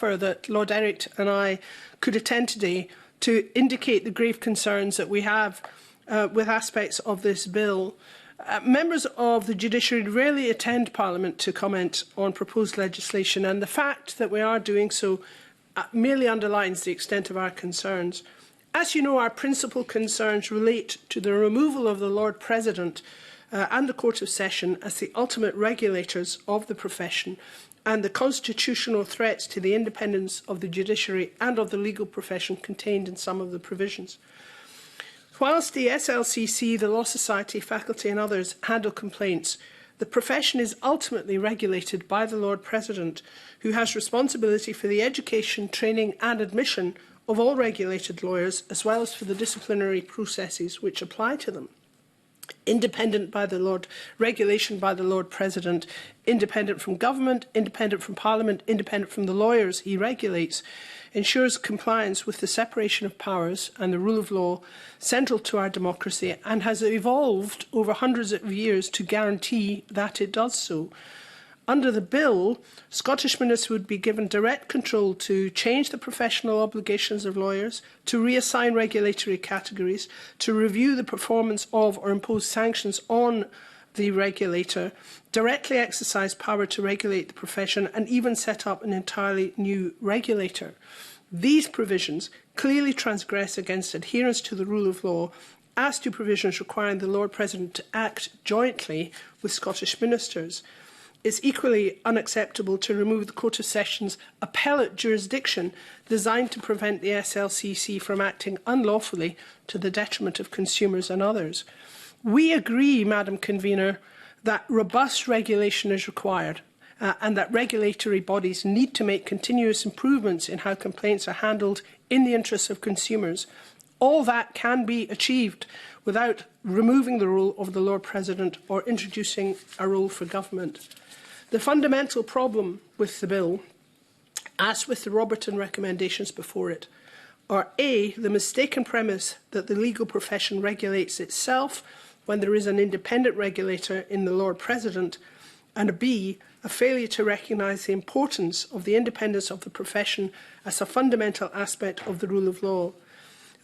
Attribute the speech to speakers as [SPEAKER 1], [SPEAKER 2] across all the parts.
[SPEAKER 1] that Lord Eric and I could attend today to indicate the grave concerns that we have with aspects of this bill. Members of the judiciary rarely attend Parliament to comment on proposed legislation, and the fact that we are doing so merely underlines the extent of our concerns. As you know, our principal concerns relate to the removal of the Lord President and the Court of Session as the ultimate regulators of the profession, and the constitutional threats to the independence of the judiciary and of the legal profession contained in some of the provisions. Whilst the SLCC, the Law Society, faculty and others handle complaints, the profession is ultimately regulated by the Lord President, who has responsibility for the education, training and admission of all regulated lawyers, as well as for the disciplinary processes which apply to them. Independent by the regulation by the Lord President, independent from government, independent from Parliament, independent from the lawyers he regulates, ensures compliance with the separation of powers and the rule of law central to our democracy, and has evolved over hundreds of years to guarantee that it does so. Under the bill, Scottish ministers would be given direct control to change the professional obligations of lawyers, to reassign regulatory categories, to review the performance of or impose sanctions on the regulator, directly exercise power to regulate the profession, and even set up an entirely new regulator. These provisions clearly transgress against adherence to the rule of law, as do provisions requiring the Lord President to act jointly with Scottish ministers. It's equally unacceptable to remove the Court of Session's appellate jurisdiction designed to prevent the SLCC from acting unlawfully to the detriment of consumers and others. We agree, Madam Convener, that robust regulation is required and that regulatory bodies need to make continuous improvements in how complaints are handled in the interests of consumers. All that can be achieved without removing the role of the Lord President or introducing a role for government. The fundamental problem with the bill, as with the Robertson recommendations before it, are A, the mistaken premise that the legal profession regulates itself when there is an independent regulator in the Lord President, and B, a failure to recognise the importance of the independence of the profession as a fundamental aspect of the rule of law.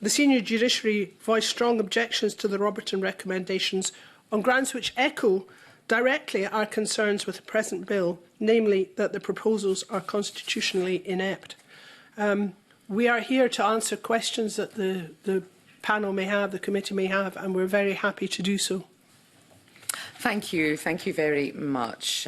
[SPEAKER 1] The senior judiciary voiced strong objections to the Robertson recommendations on grounds which echo directly our concerns with the present bill, namely that the proposals are constitutionally inept. We are here to answer questions that the panel may have, the committee may have, and we're very happy to do so.
[SPEAKER 2] Thank you very much.